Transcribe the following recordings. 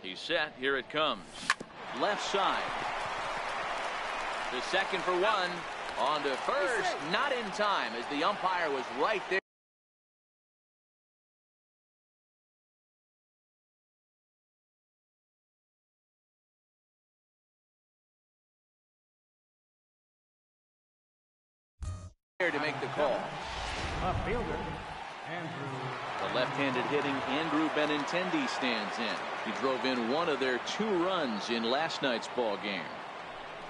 He's set. Here it comes. Left side. The second for one. On to first. Not in time as the umpire was right there. To make the call. Fielder, Andrew. The left-handed hitting Andrew Benintendi stands in. He drove in one of their 2 runs in last night's ball game.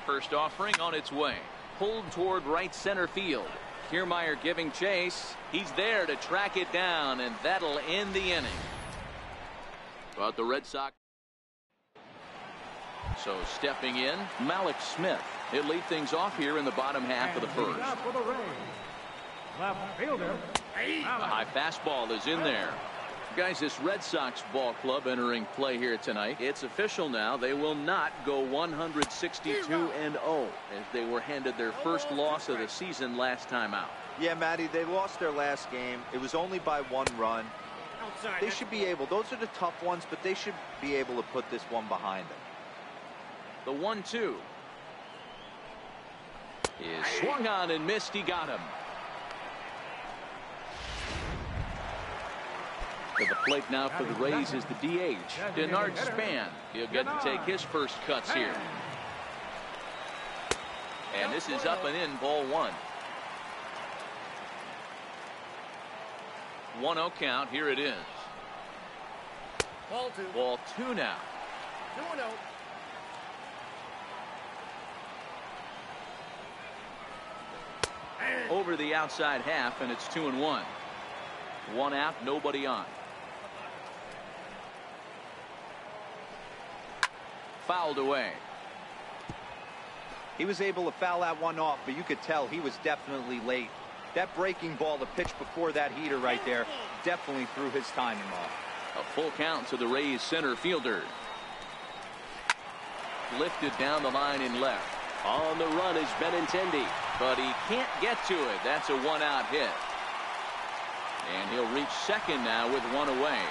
First offering on its way. Pulled toward right center field. Kiermaier giving chase. He's there to track it down, and that'll end the inning. But the Red Sox. So stepping in, Malik Smith. He'll lead things off here in the bottom half of the first. Left fielder. A high fastball is in there. Guys, this Red Sox ball club entering play here tonight. It's official now. They will not go 162-0 as they were handed their first loss of the season last time out. Yeah, Matty, they lost their last game. It was only by 1 run. They should be able. Those are the tough ones, but they should be able to put this one behind them. The 1-2 is swung on and missed. He got him. To the plate now for the Rays is the DH, Denard Span. He'll get to take his first cuts here. And this is up and in, ball 1. 1-0 count. Here it is. Ball 2 now. 2-0. Over the outside half, and it's 2-1. 1 out, nobody on. Fouled away. He was able to foul that one off, but you could tell he was definitely late. That breaking ball, the pitch before that heater right there, definitely threw his timing off. A full count to the Rays center fielder. Lifted down the line in left. On the run is Benintendi, but he can't get to it. That's a 1-out hit. And he'll reach second now with 1 away.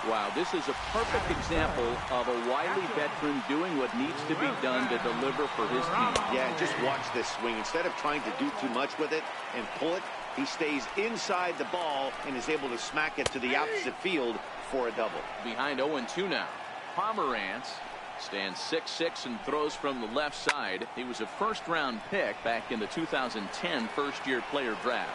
Wow, this is a perfect example of a wily veteran doing what needs to be done to deliver for his team. Yeah, just watch this swing. Instead of trying to do too much with it and pull it, he stays inside the ball and is able to smack it to the opposite field for a double. Behind 0-2 now. Pomerantz stands 6'6" and throws from the left side. He was a first-round pick back in the 2010 first-year player draft.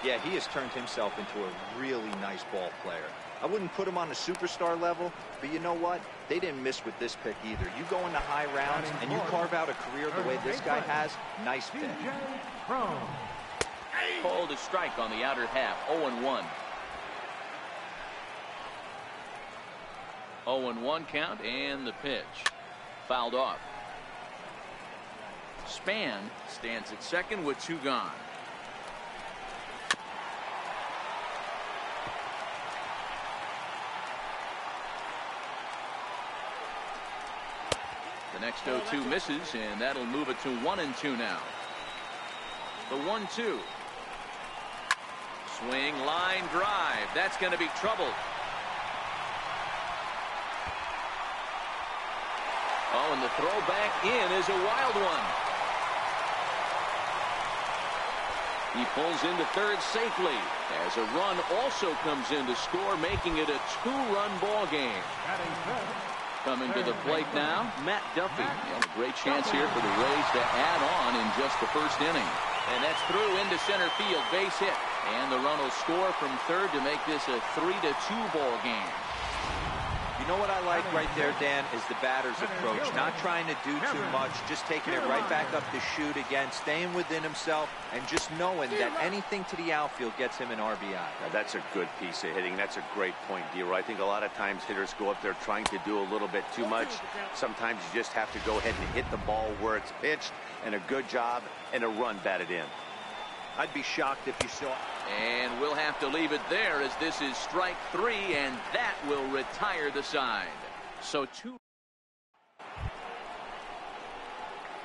Yeah, he has turned himself into a really nice ball player. I wouldn't put him on a superstar level, but you know what? They didn't miss with this pick either. You go into high rounds and you carve out a career the way this guy has, nice pick. Called a strike on the outer half. 0-1. 0-1 count, and the pitch. Fouled off. Span stands at second with 2 gone. The next 0-2 misses, and that'll move it to 1-2 now. The 1-2. Swing, line drive. That's going to be trouble. Oh, and the throw back in is a wild one. He pulls into third safely as a run also comes in to score, making it a 2-run ball game. Coming to the plate now, Matt Duffy. And a great chance here for the Rays to add on in just the first inning. And that's through into center field, base hit. And the run will score from third to make this a 3-2 ball game. You know what I like right there, Dan, is the batter's approach. Not trying to do too much, just taking it right back up to shoot again, staying within himself, and just knowing that anything to the outfield gets him an RBI. Now, that's a good piece of hitting. That's a great point, D-Roy. I think a lot of times hitters go up there trying to do a little bit too much. Sometimes you just have to go ahead and hit the ball where it's pitched, and a good job and a run batted in. I'd be shocked if you saw. And we'll have to leave it there as this is strike 3, and that will retire the side. So 2.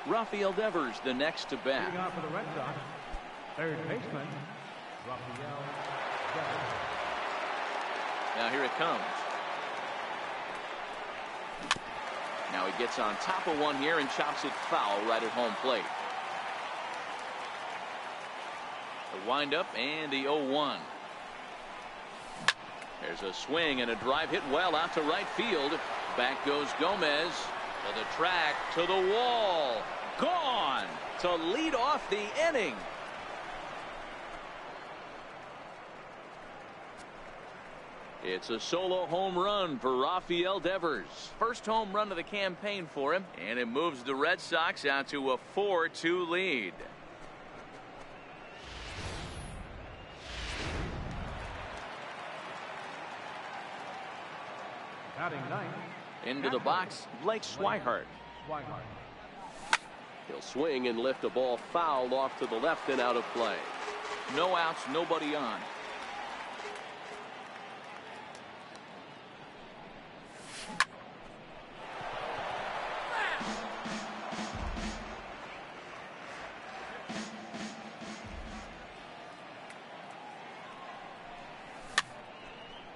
Rafael Devers, the next to bat. Leading off for the Red Sox, third baseman, Rafael Devers. Now here it comes. Now he gets on top of one here and chops it foul right at home plate. The windup and the 0-1. There's a swing and a drive hit well out to right field. Back goes Gomez to the track, to the wall. Gone to lead off the inning. It's a solo home run for Rafael Devers. First home run of the campaign for him, and it moves the Red Sox out to a 4-2 lead. Batting ninth. Into the box, Blake Swihart. He'll swing and lift a ball fouled off to the left and out of play. No outs, nobody on.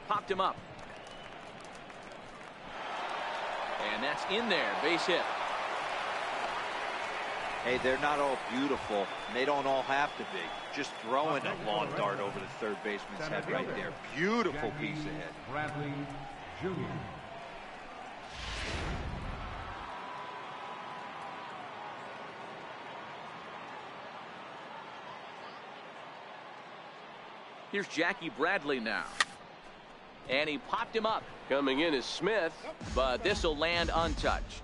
Popped him up. And that's in there. Base hit. Hey, they're not all beautiful. They don't all have to be. Just throwing a long dart over the third baseman's head right there. Beautiful piece of hit. Bradley Jr. Here's Jackie Bradley now. And he popped him up. Coming in is Smith, but this will land untouched.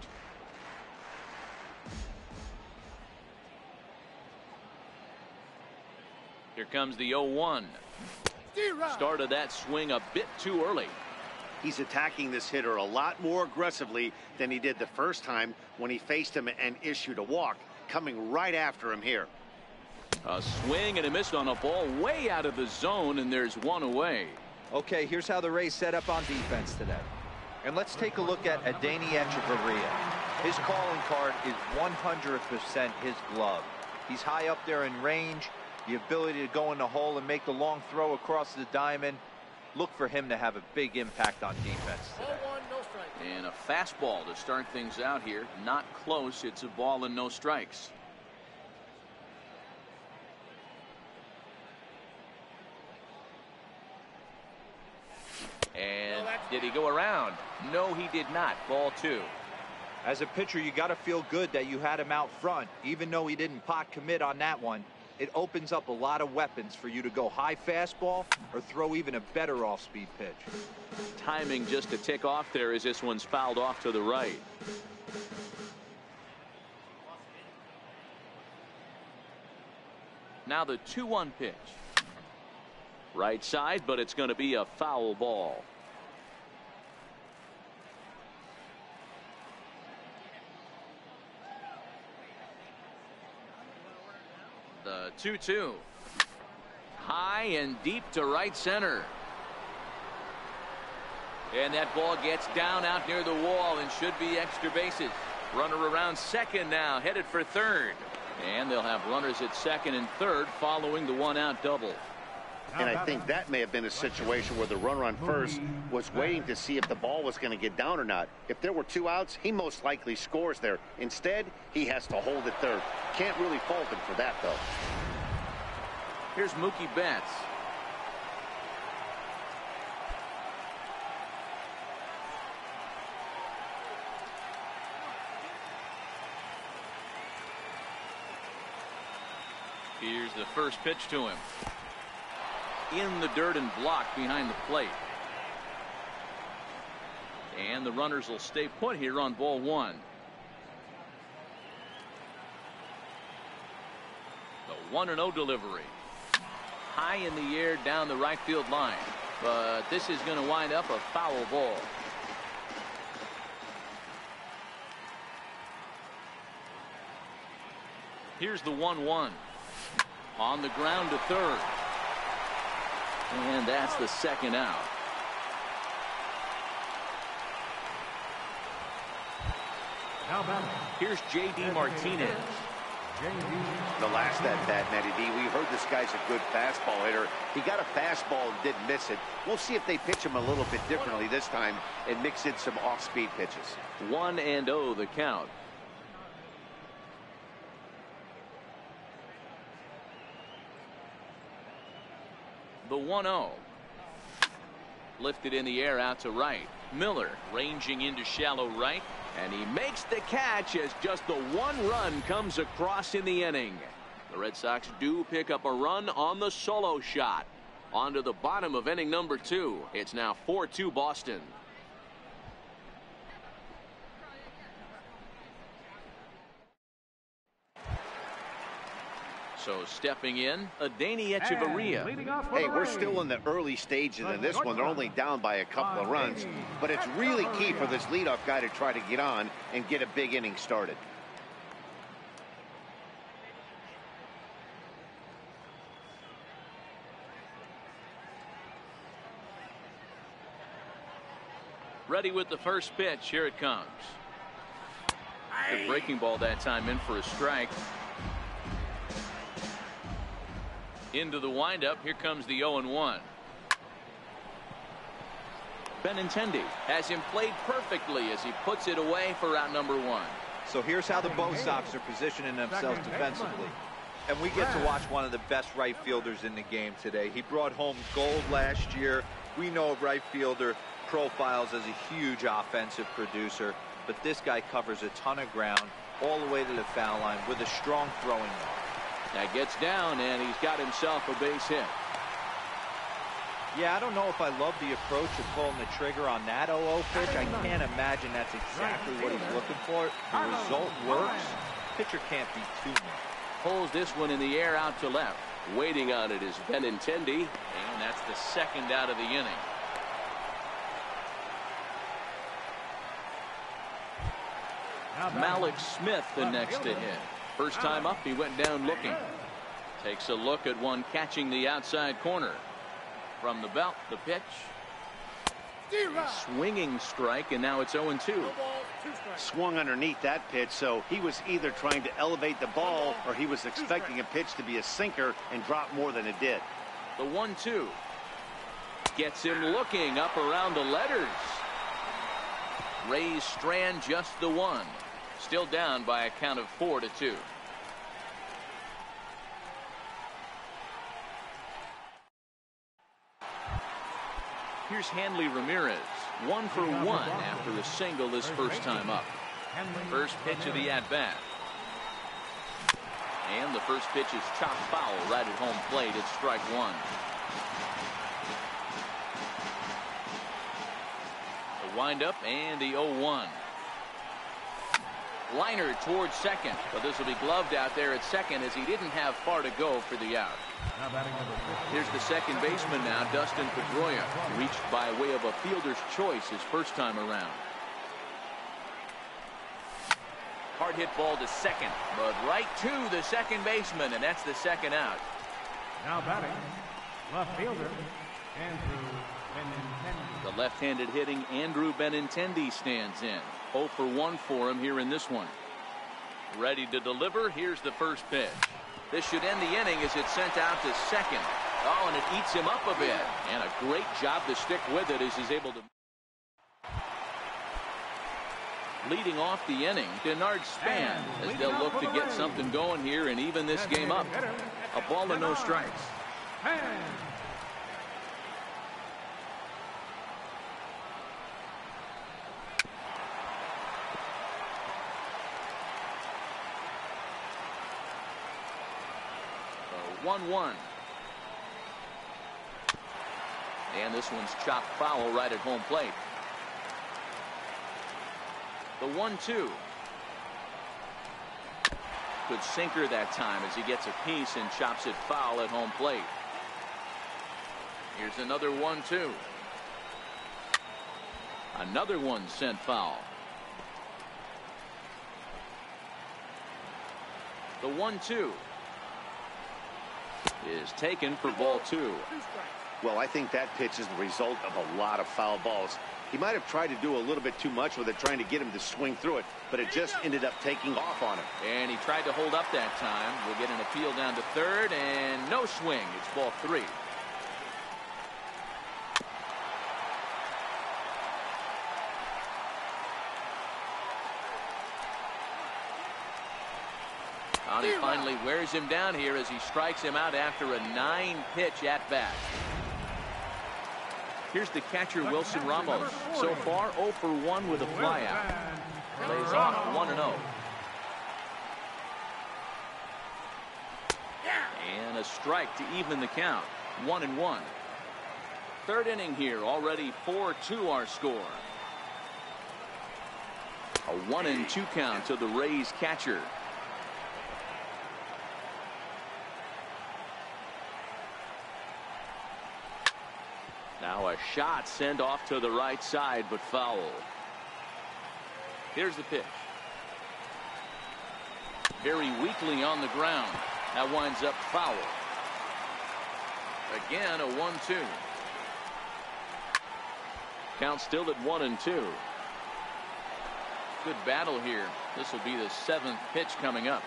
Here comes the 0-1. Started that swing a bit too early. He's attacking this hitter a lot more aggressively than he did the first time when he faced him and issued a walk. Coming right after him here. A swing and a miss on a ball way out of the zone, and there's one away. Okay, here's how the Rays set up on defense today. And let's take a look at Adeiny Hechavarria. His calling card is 100% his glove. He's high up there in range. The ability to go in the hole and make the long throw across the diamond. Look for him to have a big impact on defense today. And a fastball to start things out here. Not close. It's a ball and no strikes. And did he go around? No, he did not. Ball two. As a pitcher, you got to feel good that you had him out front. Even though he didn't pot commit on that one, it opens up a lot of weapons for you to go high fastball or throw even a better off-speed pitch. Timing just a tick off there as this one's fouled off to the right. Now the 2-1 pitch. Right side, but it's going to be a foul ball. The 2-2. High and deep to right center. And that ball gets down out near the wall and should be extra bases. Runner around second now, headed for third. And they'll have runners at second and third following the one-out double. And I think that may have been a situation where the runner on first was waiting to see if the ball was going to get down or not. If there were two outs, he most likely scores there. Instead, he has to hold it third. Can't really fault him for that, though. Here's Mookie Betts. Here's the first pitch to him. In the dirt and blocked behind the plate. And the runners will stay put here on ball one. The 1-0 delivery. High in the air down the right field line. But this is going to wind up a foul ball. Here's the 1-1. On the ground to third. And that's the second out. Now batting. Here's J.D. Martinez. The last at bat, Matty D, we heard this guy's a good fastball hitter. He got a fastball and didn't miss it. We'll see if they pitch him a little bit differently this time and mix in some off-speed pitches. 1-0 the count. The 1-0. Lifted in the air out to right. Miller ranging into shallow right. And he makes the catch as just the one run comes across in the inning. The Red Sox do pick up a run on the solo shot. On to the bottom of inning number 2. It's now 4-2 Boston. So stepping in, Adeiny Echeverria. Hey, we're still in the early stages of this one. They're only down by a couple of runs, but it's really key for this leadoff guy to try to get on and get a big inning started. Ready with the first pitch. Here it comes. The breaking ball that time in for a strike. Into the windup. Here comes the 0-1. Benintendi has him played perfectly as he puts it away for out number 1. So here's how the Bo Sox are positioning themselves defensively. And we get to watch one of the best right fielders in the game today. He brought home gold last year. We know a right fielder profiles as a huge offensive producer, but this guy covers a ton of ground all the way to the foul line with a strong throwing arm. That gets down, and he's got himself a base hit. Yeah, I don't know if I love the approach of pulling the trigger on that 0-0 pitch. I can't imagine that's exactly what he's looking for. The result works. Pitcher can't be too much. Pulls this one in the air out to left. Waiting on it is Benintendi, and that's the second out of the inning. Mallex Smith the next to hit. First time up, he went down looking. Takes a look at one catching the outside corner. From the belt, the pitch. Swinging strike, and now it's 0-2. Swung underneath that pitch, so he was either trying to elevate the ball or he was expecting a pitch to be a sinker and drop more than it did. The 1-2. Gets him looking up around the letters. Rays strand just the one. Still down by a count of 4-2. Here's Hanley Ramirez. 1 for 1 after a single his first time up. First pitch of the at-bat. And the first pitch is chopped foul right at home plate. It's strike 1. The windup and the 0-1. Liner towards second, but this will be gloved out there at second as he didn't have far to go for the out. Here's the second baseman now, Dustin Pedroia, reached by way of a fielder's choice his first time around. Hard hit ball to second, but right to the second baseman, and that's the second out. Now batting, left fielder, Andrew Benintendi. The left-handed hitting Andrew Benintendi stands in. 0 for 1 for him here in this one. Ready to deliver. Here's the first pitch. This should end the inning as it's sent out to second. Oh, and it eats him up a bit. And a great job to stick with it as he's able to. Leading off the inning, Denard Span, as they'll look to get something going here and even this game up. A ball and no strikes. So 1-1. And this one's chopped foul right at home plate. The 1-2. Good sinker that time as he gets a piece and chops it foul at home plate. Here's another 1-2. Another one sent foul. The 1-2 is taken for ball 2. Well, I think that pitch is the result of a lot of foul balls. He might have tried to do a little bit too much with it, trying to get him to swing through it, but it just ended up taking off on him. And he tried to hold up that time. We'll get an appeal down to third, and no swing. It's ball 3. He finally wears him down here as he strikes him out after a 9-pitch at bat. Here's the catcher, Wilson Ramos. So far, 0 for 1 with a flyout. Lays off 1-0. And a strike to even the count. 1-1. Third inning here. Already 4-2 our score. A 1-2 count to the Rays catcher. Now a shot sent off to the right side, but foul. Here's the pitch. Very weakly on the ground. That winds up foul. Again, a 1-2. Count still at 1-2. Good battle here. This will be the 7th pitch coming up.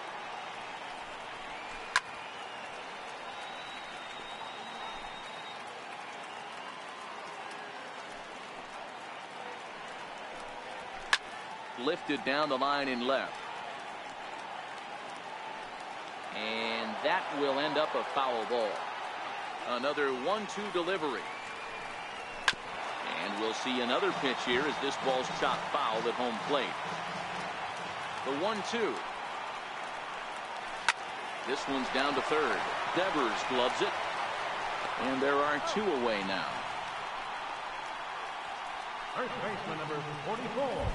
Lifted down the line in left. And that will end up a foul ball. Another 1-2 delivery. And we'll see another pitch here as this ball's chopped foul at home plate. The 1-2. This one's down to third. Devers gloves it. And there are 2 away now. First baseman number 44.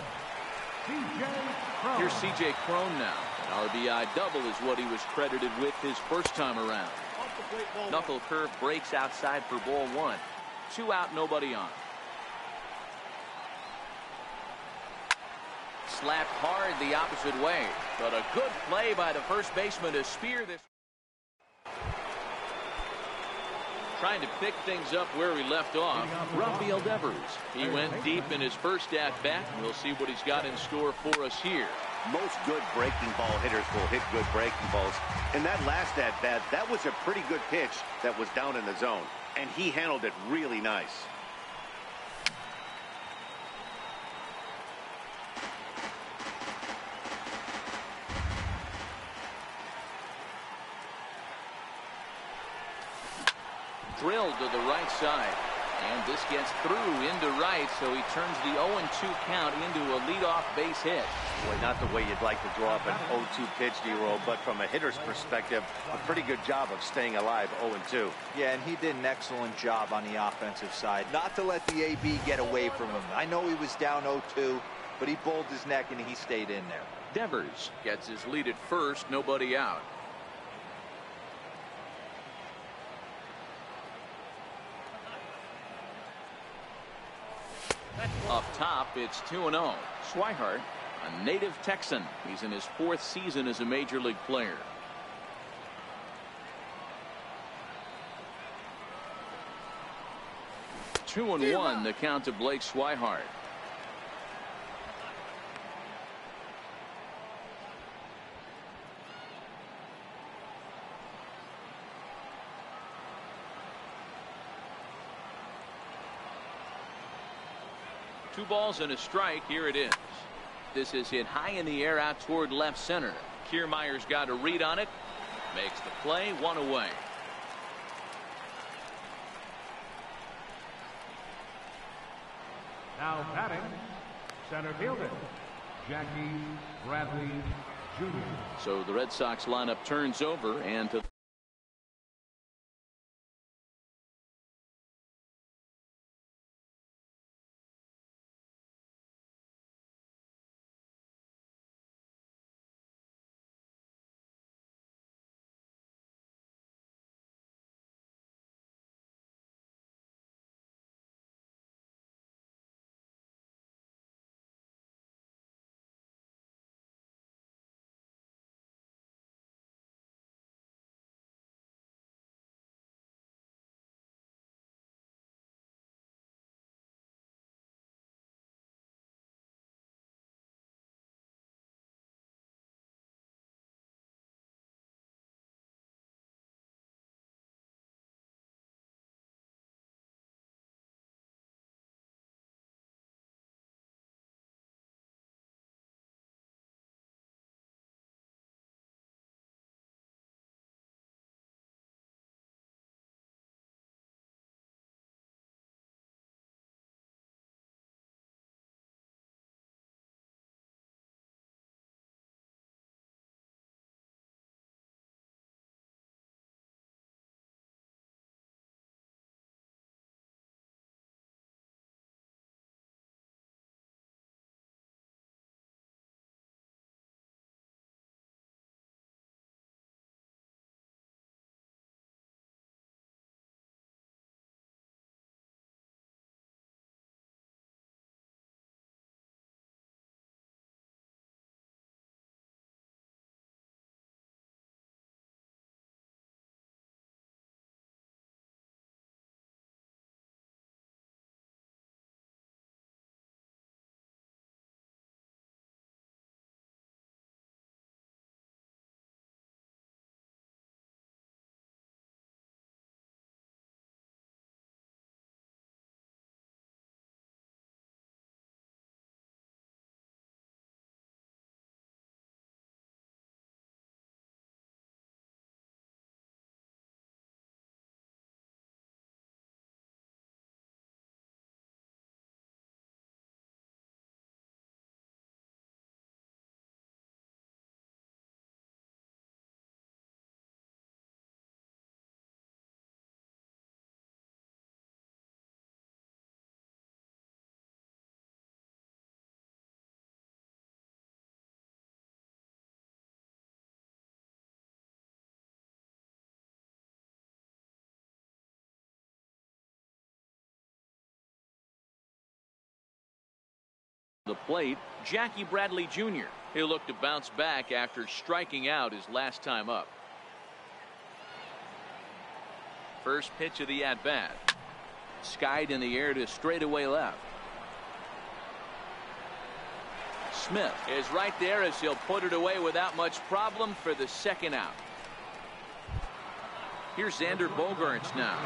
Here's C.J. Cron now. An RBI double is what he was credited with his first time around. Knuckle curve breaks outside for ball 1. 2 out, nobody on. Slapped hard the opposite way, but a good play by the first baseman to spear this. Trying to pick things up where he left off. Rafael Devers. He went deep in his first at-bat. We'll see what he's got in store for us here. Most good breaking ball hitters will hit good breaking balls. In that last at-bat, that was a pretty good pitch that was down in the zone, and he handled it really nice. Drilled to the right side, and this gets through into right, so he turns the 0-2 count into a leadoff base hit. Boy, not the way you'd like to draw up an 0-2 pitch, D-Roll, but from a hitter's perspective, a pretty good job of staying alive 0-2. Yeah, and he did an excellent job on the offensive side, not to let the AB get away from him. I know he was down 0-2, but he bowled his neck and he stayed in there. Devers gets his lead at first, nobody out. Up top, it's 2-0. Swihart, a native Texan. He's in his 4th season as a major league player. Two and 1 the count to Blake Swihart. Two balls and a strike. Here it is. This is hit high in the air out toward left center. Kiermaier's got a read on it. Makes the play. 1 away. Now batting, center fielder, Jackie Bradley Jr. So the Red Sox lineup turns over, and to The plate, Jackie Bradley Jr. He'll look to bounce back after striking out his last time up. First pitch of the at-bat. Skied in the air to straightaway left. Smith is right there as he'll put it away without much problem for the second out. Here's Xander Bogaerts now.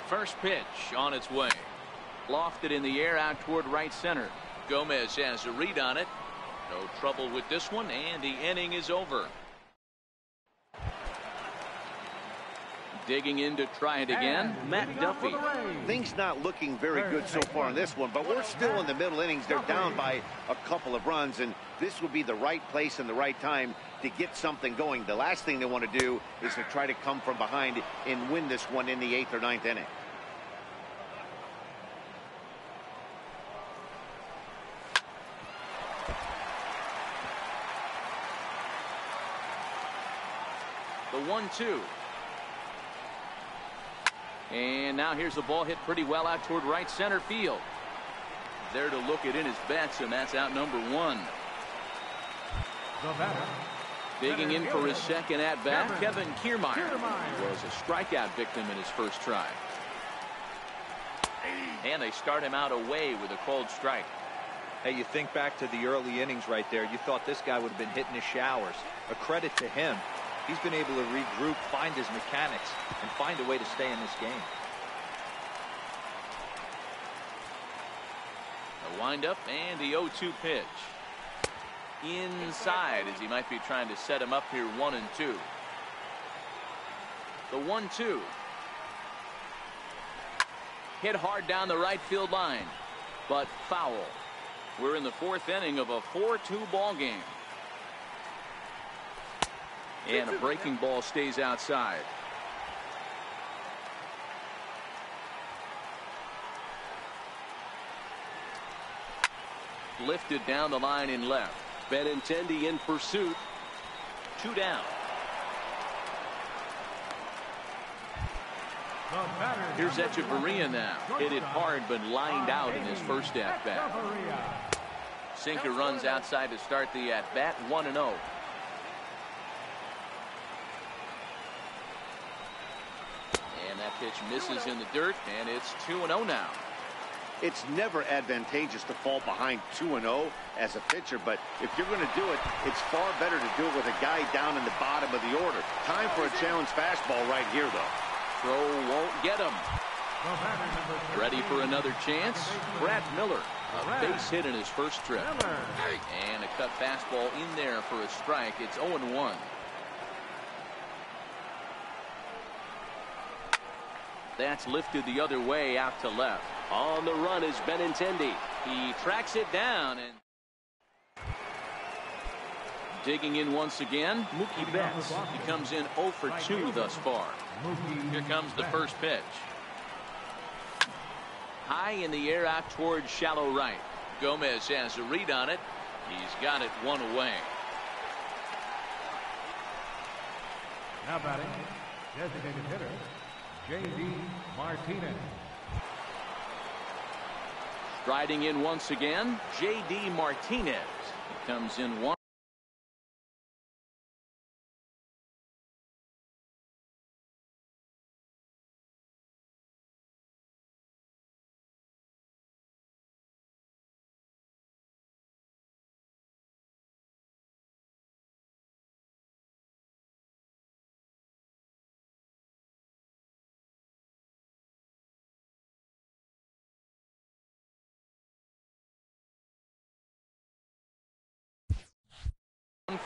First pitch on its way. Lofted in the air out toward right center. Gomez has a read on it. No trouble with this one, and the inning is over. Digging in to try it again, Matt Duffy. Things not looking very good so far in this one, but we're still in the middle innings. They're down by a couple of runs, and this would be the right place and the right time to get something going. The last thing they want to do is to try to come from behind and win this one in the 8th or 9th inning. The 1-2. And now here's the ball hit pretty well out toward right center field. There to look it in his bets, and that's out number 1. Digging in for his second at-bat, Kevin Kiermaier. He was a strikeout victim in his first try. And they start him out away with a cold strike. Hey, you think back to the early innings right there. You thought this guy would have been hitting his showers. A credit to him. He's been able to regroup, find his mechanics, and find a way to stay in this game. The windup and the 0-2 pitch. Inside as he might be trying to set him up here 1-2. The 1-2. Hit hard down the right field line, but foul. We're in the 4th inning of a 4-2 ball game. And a breaking ball stays outside. Lifted down the line in left. Benintendi in pursuit. 2 down. Here's Echeverria now. Hit it hard but lined out in his first at-bat. Sinker runs outside to start the at-bat. 1-0. That pitch misses in the dirt, and it's 2-0 now. It's never advantageous to fall behind 2-0 as a pitcher, but if you're going to do it, it's far better to do it with a guy down in the bottom of the order. Time for a challenge fastball right here, though. Throw won't get him. Ready for another chance? Brad Miller, a base hit in his first trip. And a cut fastball in there for a strike. It's 0-1. That's lifted the other way out to left. On the run is Benintendi. He tracks it down and digging in once again, Mookie Betts. He comes in 0 for 2 thus far. Here comes the first pitch. High in the air out towards shallow right. Gomez has a read on it. He's got it 1 away. Now batting, designated hitter, J.D. Martinez. Striding in once again, J.D. Martinez. He comes in 1.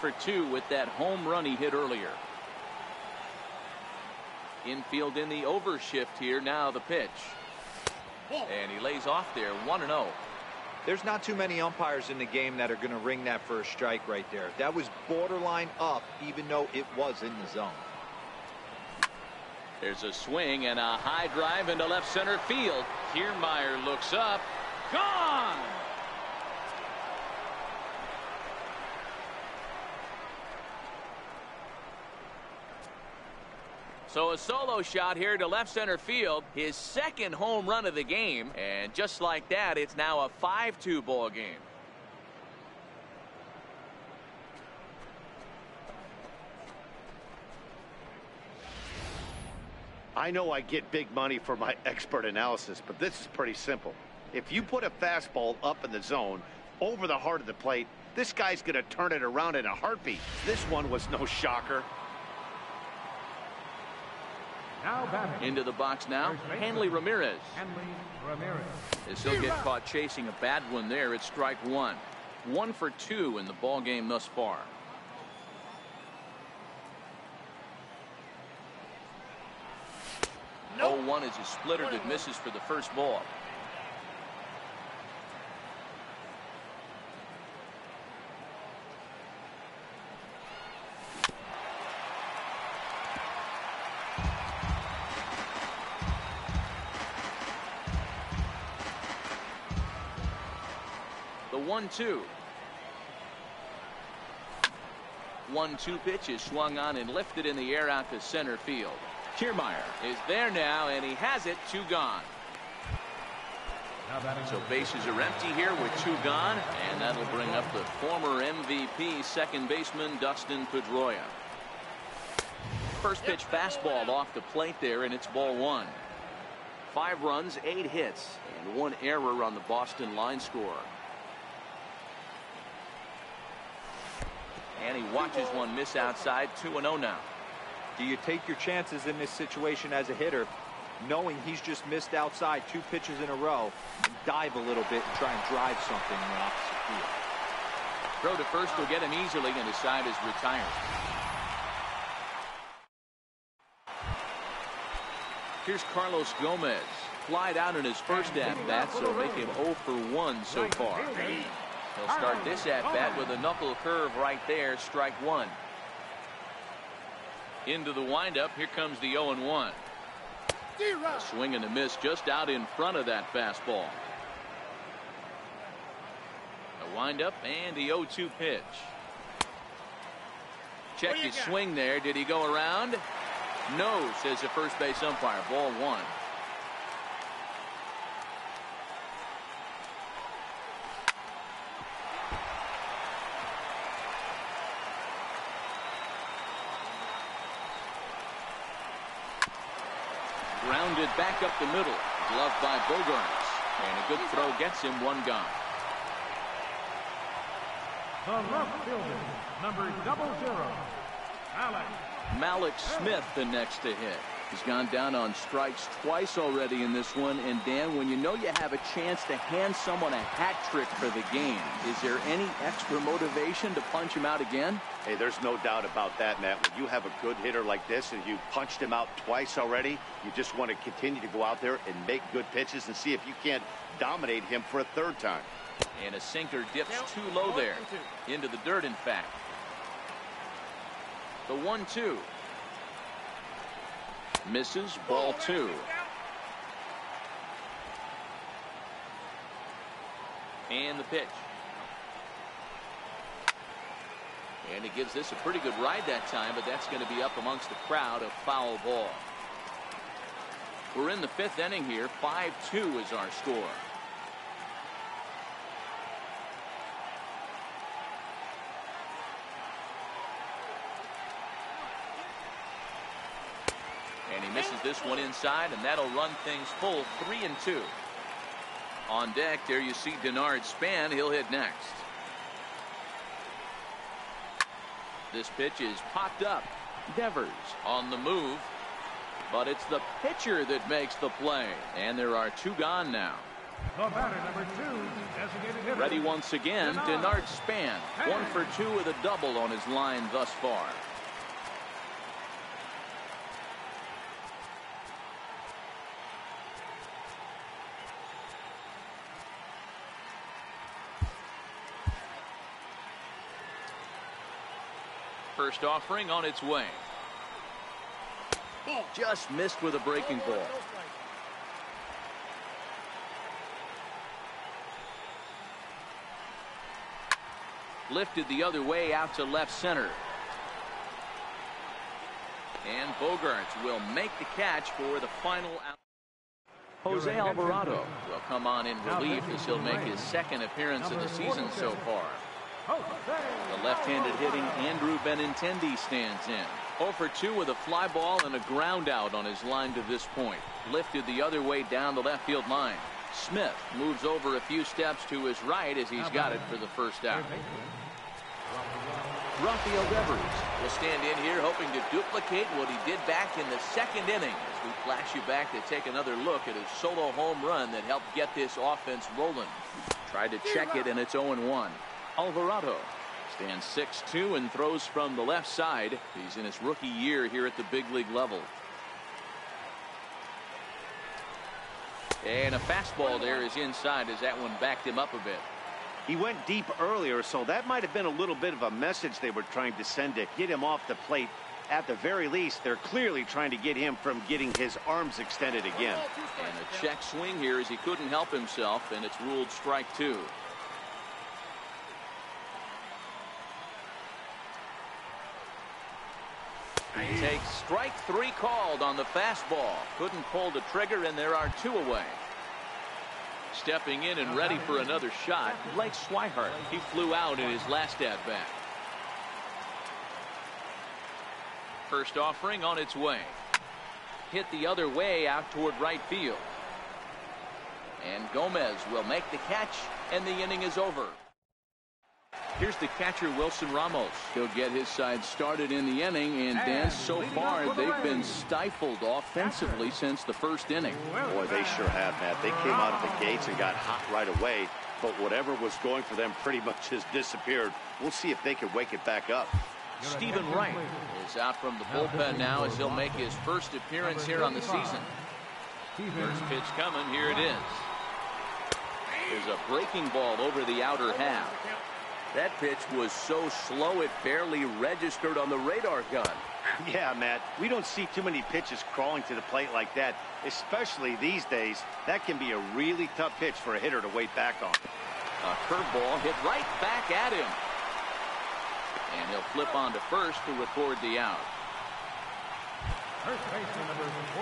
For 2 with that home run he hit earlier. Infield in the overshift here. Now the pitch. And he lays off there 1-0. There's not too many umpires in the game that are going to ring that for a strike right there. That was borderline up, even though it was in the zone. There's a swing and a high drive into left center field. Kiermaier looks up. Gone! So a solo shot here to left center field, his second home run of the game, and just like that, it's now a 5-2 ball game. I know I get big money for my expert analysis, but this is pretty simple. If you put a fastball up in the zone over the heart of the plate, this guy's going to turn it around in a heartbeat. This one was no shocker. Now batting. Into the box now, Hanley Ramirez. Hanley Ramirez. As he'll get caught chasing a bad one there, it's strike one. 1 for 2 in the ball game thus far. Nope. 0-1 is a splitter that misses for the first ball. The 1-2. 1-2 pitch is swung on and lifted in the air out to center field. Kiermaier is there now, and he has it. 2 gone. So bases are empty here with 2 gone, and that'll bring up the former MVP second baseman Dustin Pedroia. First pitch fastball off the plate there, and it's ball 1. 5 runs, 8 hits, and 1 error on the Boston line score. And he watches one miss outside. 2-0 now. Do you take your chances in this situation as a hitter, knowing he's just missed outside 2 pitches in a row, and dive a little bit and try and drive something in the opposite field? Throw to first will get him easily, and his side is retired. Here's Carlos Gomez. Flied out in his first at-bat, so make him 0 for 1 so far. He'll start this at-bat with a knuckle curve right there, strike 1. Into the windup, here comes the 0-1. A swing and a miss just out in front of that fastball. A windup and the 0-2 pitch. Check his swing there. Did he go around? No, says the first base umpire. Ball 1. Grounded back up the middle. Gloved by Bogaerts. And a good throw gets him 1 gone. The left fielder, number 00, Malik Smith the next to hit. He's gone down on strikes twice already in this one. And Dan, when you know you have a chance to hand someone a hat trick for the game, is there any extra motivation to punch him out again? Hey, there's no doubt about that, Matt. When you have a good hitter like this and you punched him out twice already, you just want to continue to go out there and make good pitches and see if you can't dominate him for a 3rd time. And a sinker dips too low there. Into the dirt, in fact. The 1-2. Misses, ball 2. And the pitch. And he gives this a pretty good ride that time, but that's going to be up amongst the crowd. A foul ball. We're in the 5th inning here. 5-2 is our score. And he misses this one inside, and that'll run things full. 3-2. On deck, there you see Denard Span. He'll hit next. This pitch is popped up. Devers on the move, but it's the pitcher that makes the play. And there are 2 gone now. the batter, number 2, designated hitter. Ready once again, Denard Span. 1 for 2 with a double on his line thus far. First offering on its way. Just missed with a breaking ball. Lifted the other way out to left center. And Bogaerts will make the catch for the final out. Jose Alvarado will come on in relief as he'll make his second appearance of the season so far. The left-handed hitting Andrew Benintendi stands in. 0 for 2 with a fly ball and a ground out on his line to this point. Lifted the other way down the left field line. Smith moves over a few steps to his right as he's got it for the first out. Rafael Devers will stand in here hoping to duplicate what he did back in the second inning as we flash you back to take another look at his solo home run that helped get this offense rolling. Tried to check it and it's 0-1. Alvarado stands 6'2" and throws from the left side. He's in his rookie year here at the big league level. And a fastball there is inside as that one backed him up a bit. He went deep earlier, so that might have been a little bit of a message they were trying to send to get him off the plate. At the very least, they're clearly trying to get him from getting his arms extended again. And a check swing here as he couldn't help himself, and it's ruled strike 2. He takes strike 3 called on the fastball. Couldn't pull the trigger, and there are 2 away. Stepping in and ready for another shot, Blake Swihart. He flew out in his last at-bat. First offering on its way. Hit the other way out toward right field. And Gomez will make the catch, and the inning is over. Here's the catcher, Wilson Ramos. He'll get his side started in the inning, and Dan, so far they've been stifled offensively since the first inning. Boy, they sure have, Matt. They came out of the gates and got hot right away, but whatever was going for them pretty much has disappeared. We'll see if they can wake it back up. Stephen Wright is out from the bullpen now as he'll make his first appearance here on the season. First pitch coming, here it is. There's a breaking ball over the outer half. That pitch was so slow it barely registered on the radar gun. Yeah, Matt, we don't see too many pitches crawling to the plate like that, especially these days. That can be a really tough pitch for a hitter to wait back on. A curveball hit right back at him. And he'll flip on to first to record the out.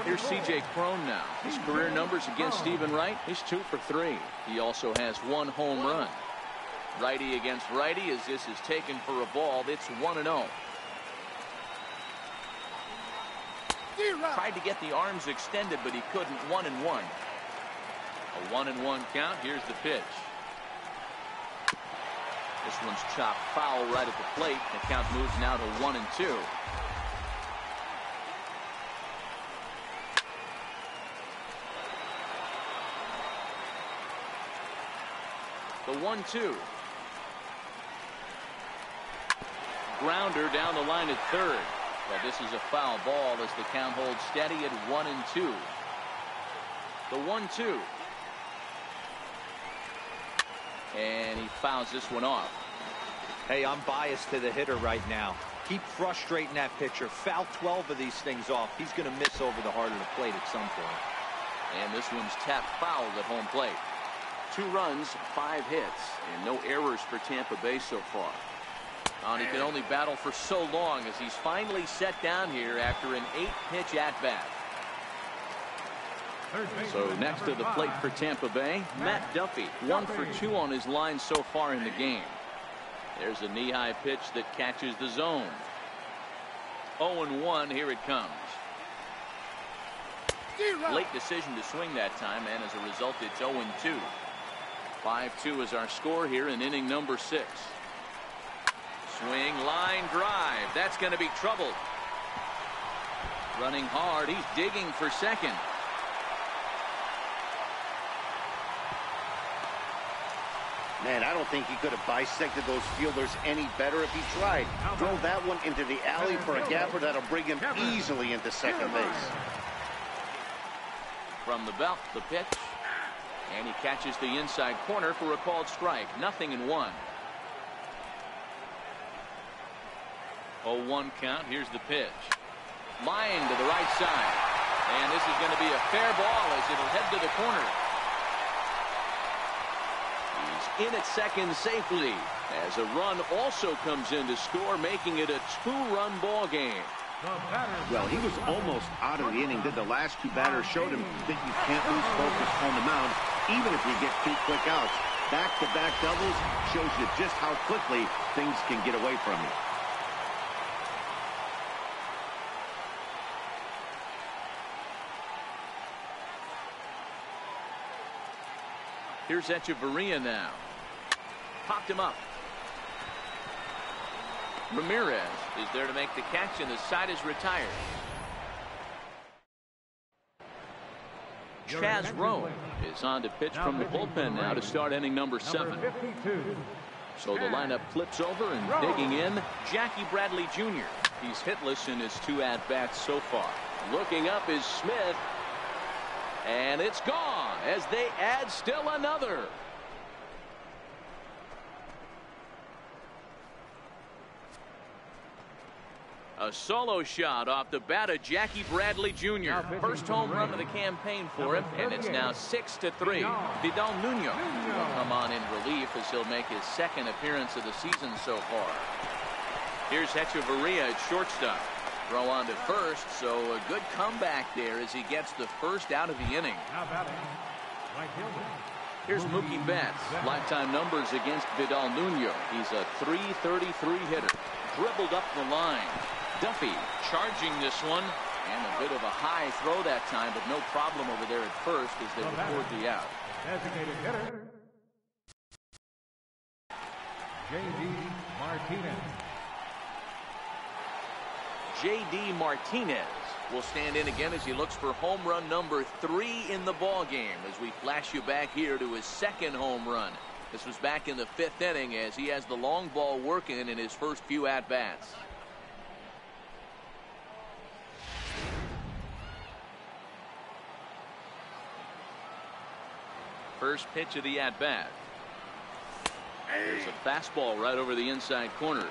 Here's C.J. Cron now. His career numbers against Stephen Wright, he's 2 for 3. He also has 1 home run. Righty against righty as this is taken for a ball. It's 1-0. Tried to get the arms extended, but he couldn't. 1-1. A 1-1 count. Here's the pitch. This one's chopped foul right at the plate. The count moves now to 1-2. The 1-2. Grounder down the line at third. Well, this is a foul ball as the count holds steady at 1-2. The 1-2. And he fouls this one off. Hey, I'm biased to the hitter right now. Keep frustrating that pitcher. Foul 12 of these things off. He's going to miss over the heart of the plate at some point. And this one's tapped foul at home plate. 2 runs, 5 hits, and no errors for Tampa Bay so far. And he can only battle for so long as he's finally set down here after an 8-pitch at-bat. So next to the plate for Tampa Bay, Matt Duffy. 1 for 2 on his line so far in the game. There's a knee-high pitch that catches the zone. 0-1, here it comes. Late decision to swing that time, and as a result, it's 0-2. 5-2 is our score here in inning number 6. Swing, line drive. That's going to be trouble. Running hard. He's digging for second. Man, I don't think he could have bisected those fielders any better if he tried. Drove that one into the alley for a gapper that'll bring him easily into second base. From the belt, the pitch. And he catches the inside corner for a called strike. 0-1. 0-1 count. Here's the pitch. Line to the right side. And this is going to be a fair ball as it'll head to the corner. He's in at second safely as a run also comes in to score, making it a 2-run ball game. The batter. Well, he was almost out of the inning. Then the last two batters showed him that you can't lose focus on the mound, even if you get two quick outs. Back-to-back doubles shows you just how quickly things can get away from you. Here's Echeverria now. Popped him up. Ramirez is there to make the catch, and the side is retired. Chaz Roan is on to pitch from the bullpen now to start inning number 7. So the lineup flips over, and digging in, Jackie Bradley Jr. He's hitless in his 2 at-bats so far. Looking up is Smith. And it's gone as they add still another. A solo shot off the bat of Jackie Bradley Jr. First home run of the campaign for him, and it's now 6-3. Vidal Nuno will come on in relief as he'll make his 2nd appearance of the season so far. Here's Echeverria at shortstop. Throw on to first, so a good comeback there as he gets the first out of the inning. Here's Mookie Betts. Lifetime numbers against Vidal Nuno. He's a .333 hitter. Dribbled up the line. Duffy charging this one, and a bit of a high throw that time, but no problem over there at first as they record the out. Designated hitter, J.D. Martinez. J.D. Martinez will stand in again as he looks for home run number 3 in the ball game as we flash you back here to his 2nd home run. This was back in the 5th inning as he has the long ball working in his first few at-bats. First pitch of the at-bat. There's a fastball right over the inside corner.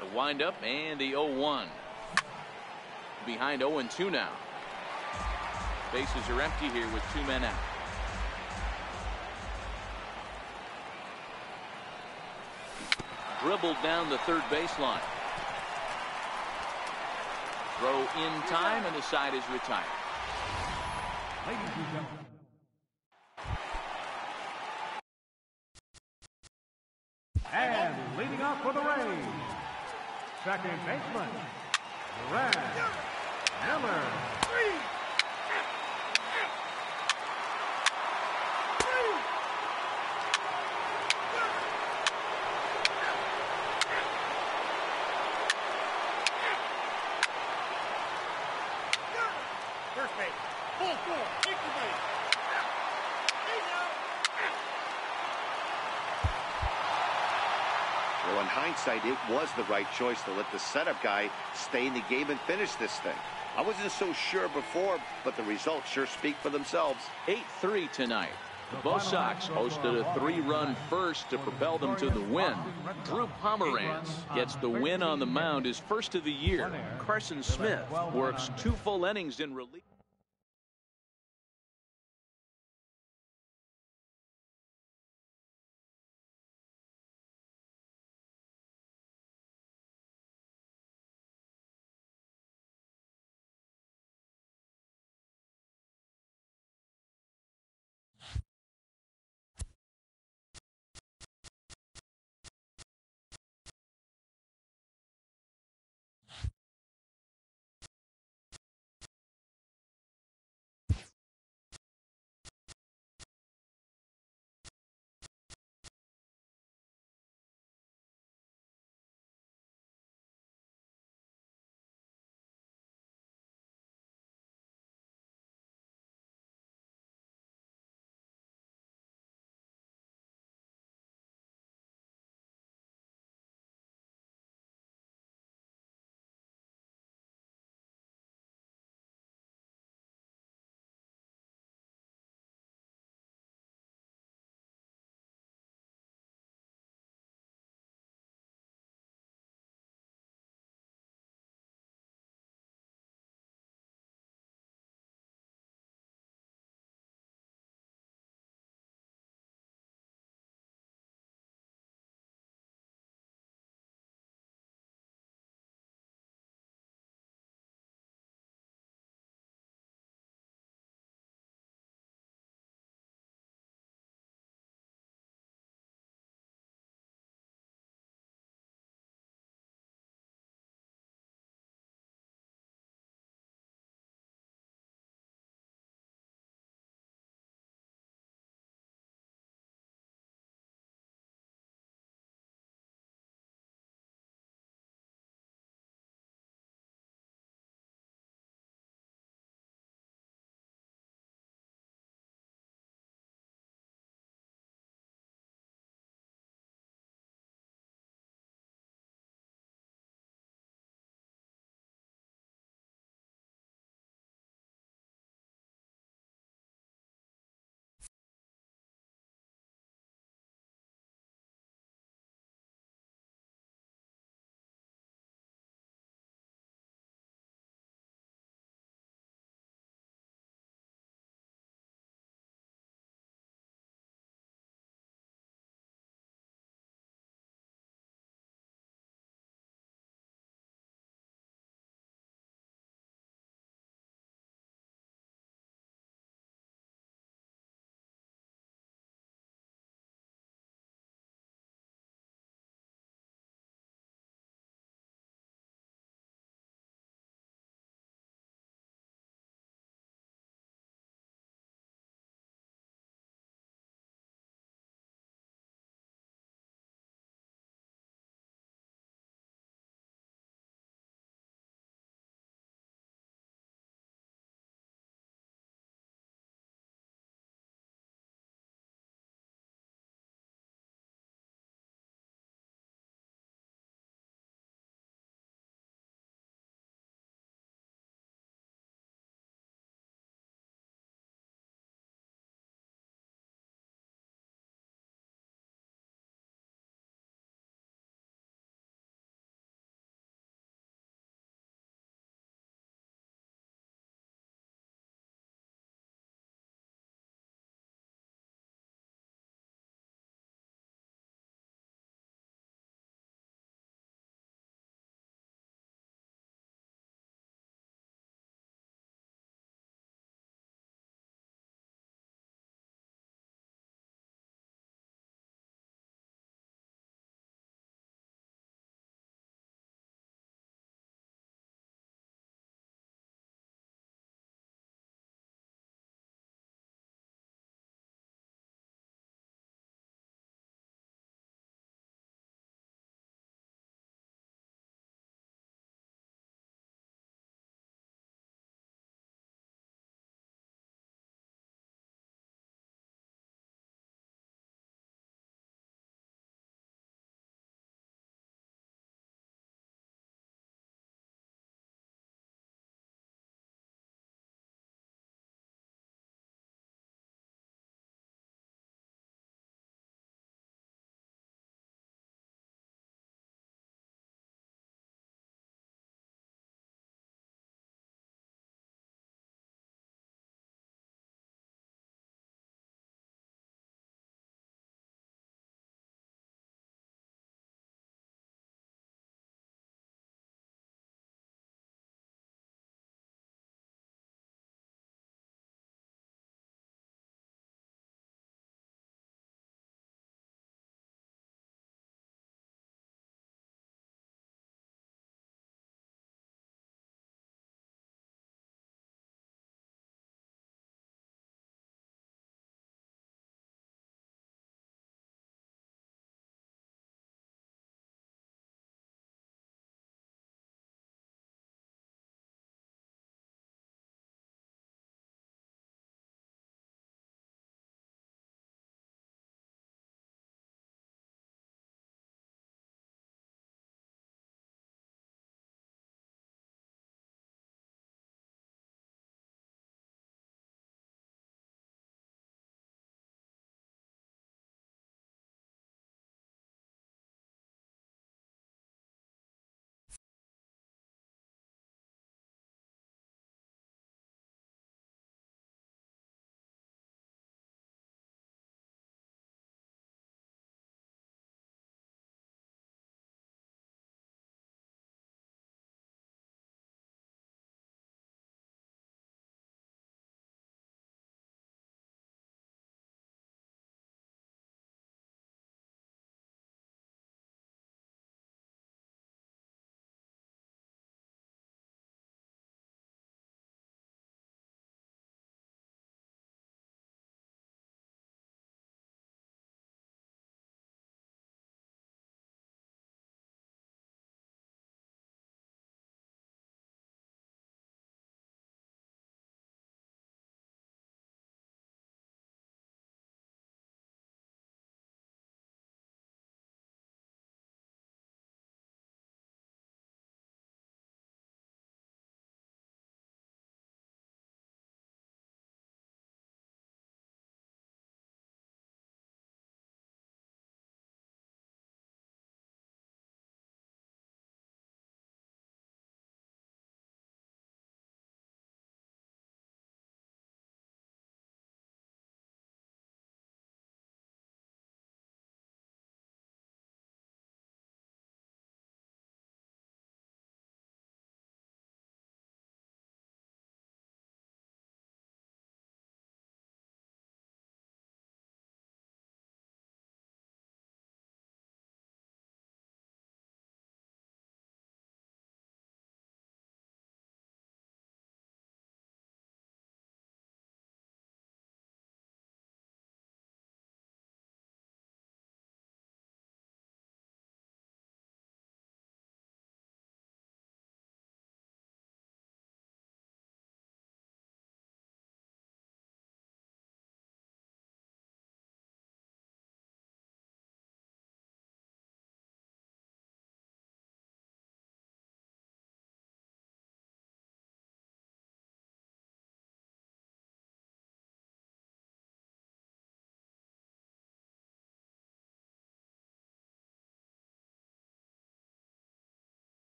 The windup and the 0-1. Behind 0-2 now. Bases are empty here with 2 men out. Dribbled down the third baseline. Throw in time, and the side is retired. Ladies and gentlemen. And leading off for the Rays, second baseman, Brad Miller. First base, full four, take the base. Well, in hindsight, it was the right choice to let the setup guy stay in the game and finish this thing. I wasn't so sure before, but the results sure speak for themselves. 8-3 tonight. The Bo Sox hosted a 3-run first to propel them to the win. Drew Pomeranz gets the win on the mound, his first of the year. Carson Smith works 2 full innings in relief.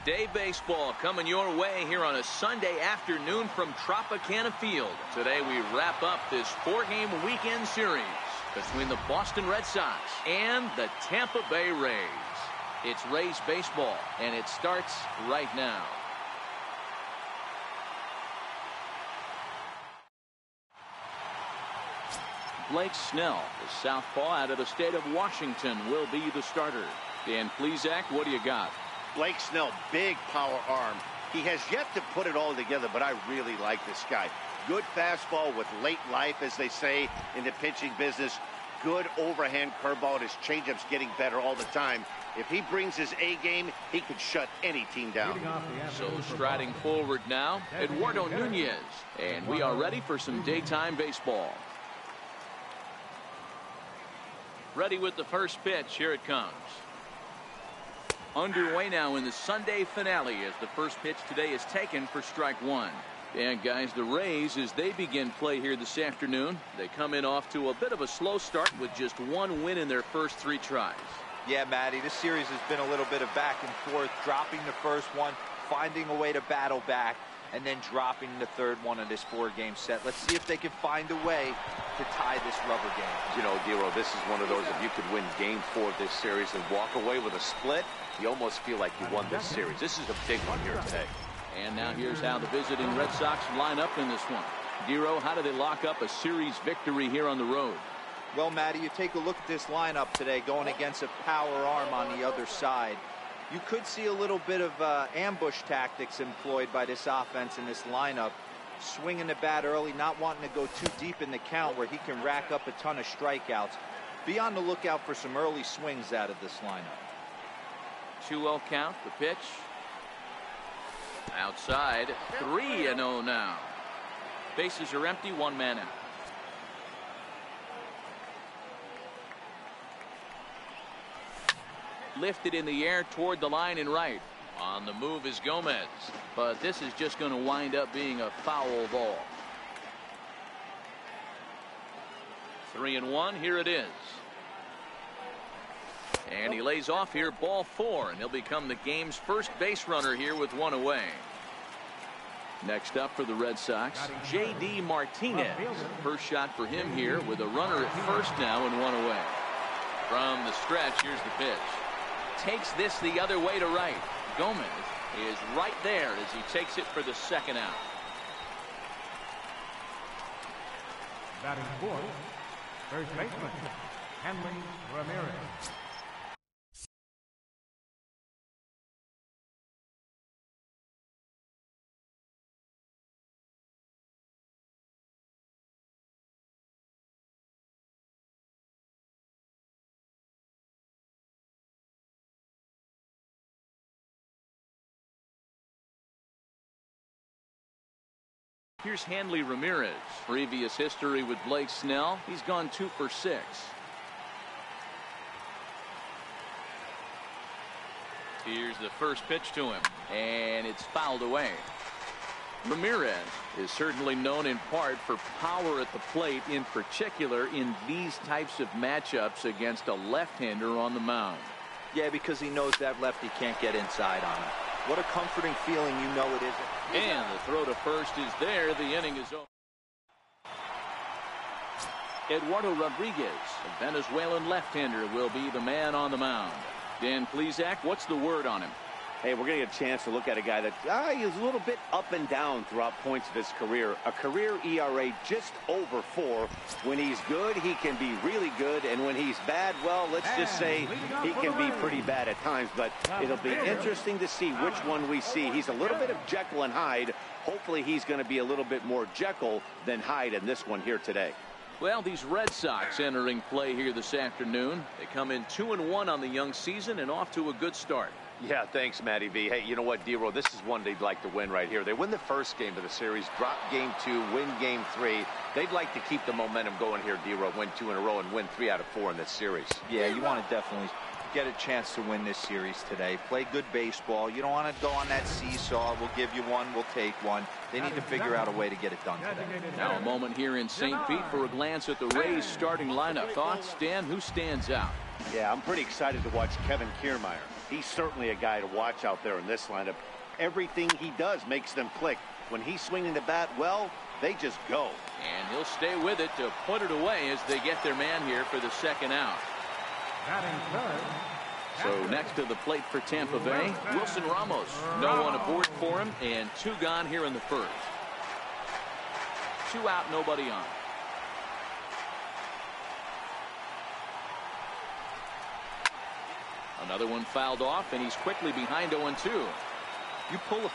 Day baseball coming your way here on a Sunday afternoon from Tropicana Field. Today we wrap up this 4-game weekend series between the Boston Red Sox and the Tampa Bay Rays. It's Rays baseball, and it starts right now. Blake Snell, the southpaw out of the state of Washington, will be the starter. Dan Plesac, what do you got? Blake Snell, big power arm. He has yet to put it all together, but I really like this guy. Good fastball with late life, as they say in the pitching business. Good overhand curveball. His changeup's getting better all the time. If he brings his A game, he could shut any team down. So striding forward now, Eduardo Nunez. And we are ready for some daytime baseball. Ready with the first pitch. Here it comes. Underway now in the Sunday finale as the first pitch today is taken for strike one. And guys, the Rays, as they begin play here this afternoon, they come in off to a bit of a slow start with just one win in their first 3 tries. Yeah, Matty, this series has been a little bit of back and forth, dropping the first one, finding a way to battle back, and then dropping the third one of this 4-game set. Let's see if they can find a way to tie this rubber game. You know, Dero, this is one of those, if you could win game 4 of this series and walk away with a split, you almost feel like you won this series. This is a big one here today. And now here's how the visiting Red Sox line up in this one. Dero, how do they lock up a series victory here on the road? Well, Matty, you take a look at this lineup today going against a power arm on the other side. You could see a little bit of ambush tactics employed by this offense in this lineup. Swinging the bat early, not wanting to go too deep in the count where he can rack up a ton of strikeouts. Be on the lookout for some early swings out of this lineup. 2-0 count, the pitch. Outside, 3-0 now. Bases are empty, 1 man out. Lifted in the air toward the line and right. On the move is Gomez, but this is just going to wind up being a foul ball. 3-1, here it is. And he lays off here, ball 4, and he'll become the game's first base runner here with 1 away. Next up for the Red Sox, J.D. Martinez. First shot for him here with a runner at first now and 1 away. From the stretch, here's the pitch. Takes this the other way to right. Gomez is right there as he takes it for the second out. Batting fourth, first baseman, Hanley Ramirez. Here's Hanley Ramirez. Previous history with Blake Snell. He's gone 2 for 6. Here's the first pitch to him, and it's fouled away. Ramirez is certainly known in part for power at the plate, in particular in these types of matchups against a left-hander on the mound. Yeah, because he knows that lefty can't get inside on him. What a comforting feeling, you know it is. And the throw to first is there. The inning is over. Eduardo Rodriguez, a Venezuelan left-hander, will be the man on the mound. Dan Plesac, what's the word on him? Hey, we're going to get a chance to look at a guy that is a little bit up and down throughout points of his career. A career ERA just over 4. When he's good, he can be really good. And when he's bad, well, let's just say he can be pretty bad at times. But it'll be interesting to see which one we see. He's a little bit of Jekyll and Hyde. Hopefully he's going to be a little bit more Jekyll than Hyde in this one here today. Well, these Red Sox entering play here this afternoon. They come in 2-1 on the young season and off to a good start. Yeah, thanks, Matty V. Hey, you know what, D-Roll, this is one they'd like to win right here. They win the first game of the series, drop game 2, win game 3. They'd like to keep the momentum going here, D-Roll, win 2 in a row and win 3 out of 4 in this series. Yeah, you want to definitely get a chance to win this series today. Play good baseball. You don't want to go on that seesaw. We'll give you one, we'll take one. They need to figure out a way to get it done today. Now a moment here in St. Pete for a glance at the Rays starting lineup. Thoughts, Dan? Who stands out? Yeah, I'm pretty excited to watch Kevin Kiermaier. He's certainly a guy to watch out there in this lineup. Everything he does makes them click. When he's swinging the bat well, they just go. And he'll stay with it to put it away as they get their man here for the second out. Batting third. So next to the plate for Tampa Bay, Wilson Ramos. No one aboard for him, and 2 gone here in the first. 2 out, nobody on. Another one fouled off, and he's quickly behind 0-2. You pull a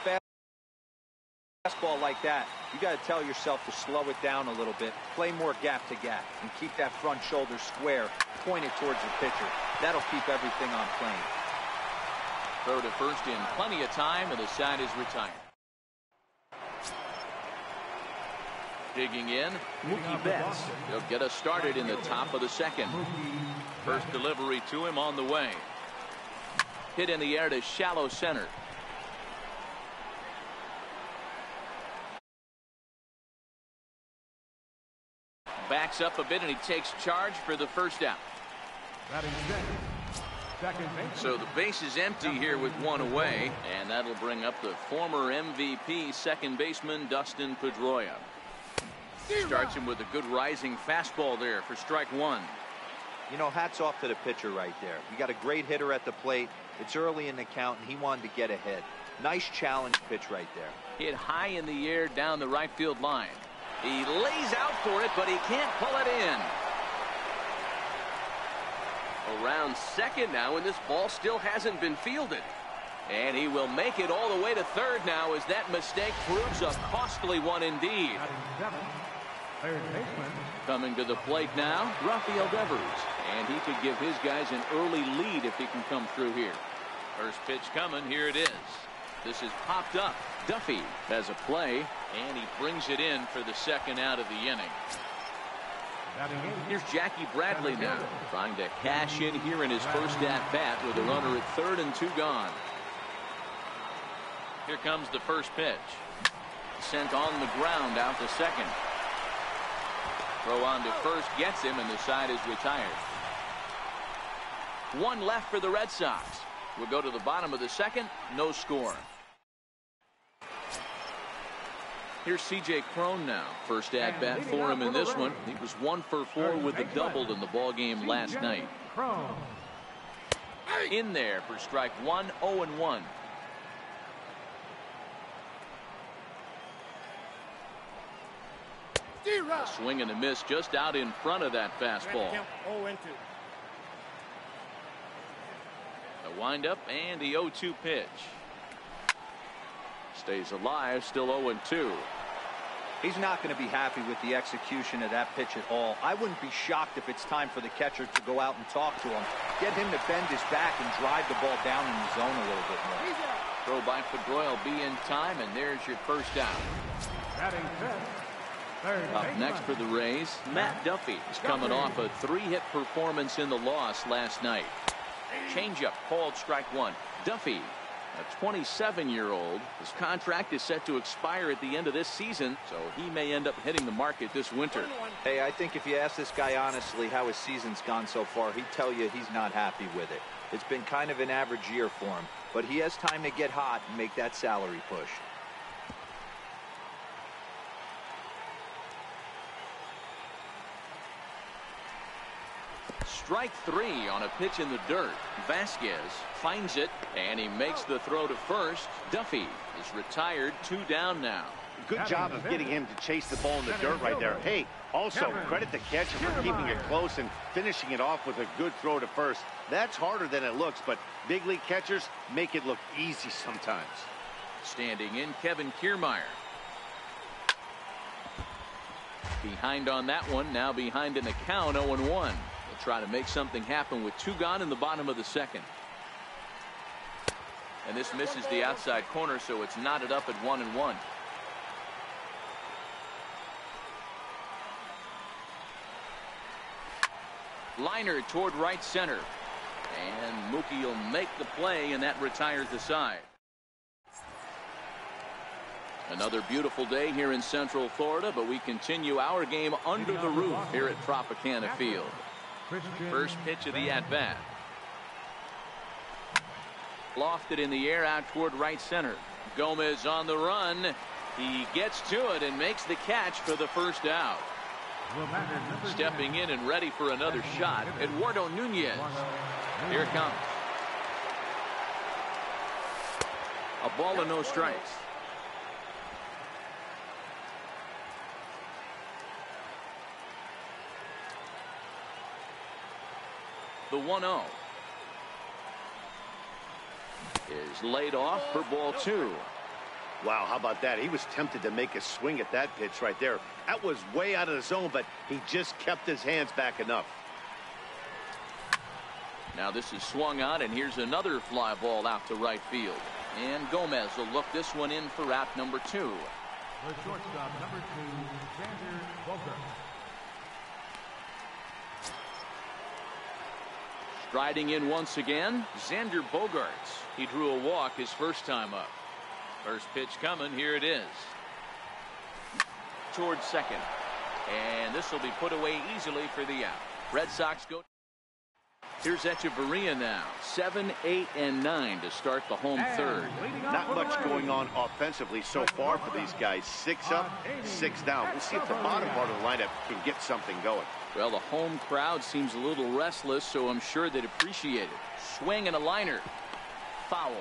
fastball like that, you got to tell yourself to slow it down a little bit, play more gap to gap, and keep that front shoulder square, pointed towards the pitcher. That'll keep everything on plane. Throw to first in plenty of time, and the side is retired. Digging in, Mookie Betts. He'll get us started in the top of the second. First delivery to him on the way. Hit in the air to shallow center. Backs up a bit, and he takes charge for the first out. So the base is empty here with 1 away, and that'll bring up the former MVP second baseman Dustin Pedroia. Starts him with a good rising fastball there for strike 1. You know, hats off to the pitcher right there. You got a great hitter at the plate. It's early in the count, and he wanted to get ahead. Nice challenge pitch right there. Hit high in the air down the right field line. He lays out for it, but he can't pull it in. Around second now, and this ball still hasn't been fielded. And he will make it all the way to third now as that mistake proves a costly one indeed. Coming to the plate now, Rafael Devers. And he could give his guys an early lead if he can come through here. First pitch coming, here it is. This is popped up. Duffy has a play, and he brings it in for the second out of the inning. Here's Jackie Bradley now, trying to cash in here in his first at-bat with a runner at third and 2 gone. Here comes the first pitch. Sent on the ground out to second. Throw on to first gets him, and the side is retired. 1 left for the Red Sox. We'll go to the bottom of the second. No score. Here's C.J. Cron now. First at-bat for him in this one. He was 1 for 4 with a double in the ball game last night. In there for strike 1, 0-1. A swing and a miss just out in front of that fastball. The windup and the 0-2 pitch. Stays alive, still 0-2. He's not going to be happy with the execution of that pitch at all. I wouldn't be shocked if it's time for the catcher to go out and talk to him. Get him to bend his back and drive the ball down in the zone a little bit more. Throw by Pedroia will be in time, and there's your first out. Up next for the Rays, Matt Duffy is coming off a 3-hit performance in the loss last night. Changeup called strike 1. Duffy, a 27-year-old, his contract is set to expire at the end of this season, so he may end up hitting the market this winter. Hey, I think if you ask this guy honestly how his season's gone so far, he'd tell you he's not happy with it. It's been kind of an average year for him, but he has time to get hot and make that salary push. Strike 3 on a pitch in the dirt. Vasquez finds it, and he makes the throw to first. Duffy is retired, 2 down now. Good job of getting him to chase the ball in the dirt right there. Hey, also credit the catcher for keeping it close and finishing it off with a good throw to first. That's harder than it looks, but big league catchers make it look easy sometimes. Standing in, Kevin Kiermaier. Behind on that one, now behind in the count, 0-1. Try to make something happen with 2 gone in the bottom of the second. And this misses the outside corner, so it's knotted up at 1-1. Liner toward right center. And Mookie will make the play, and that retires the side. Another beautiful day here in Central Florida, but we continue our game under the roof here at Tropicana Field. First pitch of the at-bat. Lofted in the air out toward right center. Gomez on the run. He gets to it and makes the catch for the first out. Stepping in and ready for another shot, Eduardo Nunez. Here it comes. A ball and no strikes. The 1-0 is laid off for ball 2. Wow, how about that? He was tempted to make a swing at that pitch right there. That was way out of the zone, but he just kept his hands back enough. Now this is swung on, and here's another fly ball out to right field. And Gomez will look this one in for out number 2. The shortstop, number 2, Xander Bogaerts. Striding in once again, Xander Bogaerts. He drew a walk his first time up. First pitch coming. Here it is. Towards second. And this will be put away easily for the out. Red Sox go. Here's Echeverria now. 7, 8, and 9 to start the home third. Not much going on offensively so far for these guys. 6 up, 6 down. We'll see if the bottom part of the lineup can get something going. Well, the home crowd seems a little restless, so I'm sure they'd appreciate it. Swing and a liner. Foul.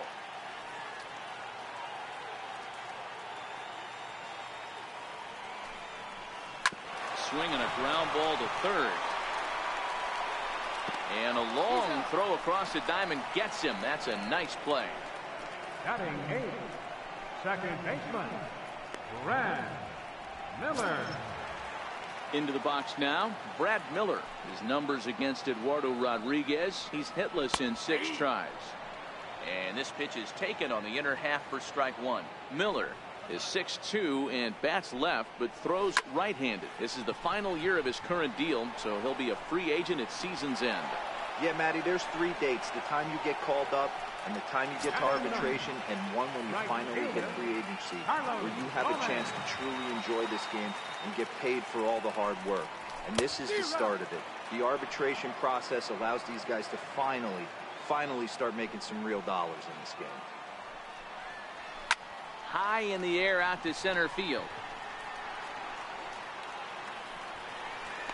Swing and a ground ball to third. And a long throw across the diamond gets him. That's a nice play. Batting 8, second baseman, Brad Miller. Into the box now, Brad Miller. His numbers against Eduardo Rodriguez. He's hitless in 6 tries. And this pitch is taken on the inner half for strike 1. Miller is 6'2" and bats left, but throws right-handed. This is the final year of his current deal, so he'll be a free agent at season's end. Yeah, Matty, there's 3 dates. The time you get called up, and the time you get to arbitration, and one when you finally hit free agency, where you have a chance to truly enjoy this game and get paid for all the hard work. And this is the start of it. The arbitration process allows these guys to finally start making some real dollars in this game. High in the air out to center field.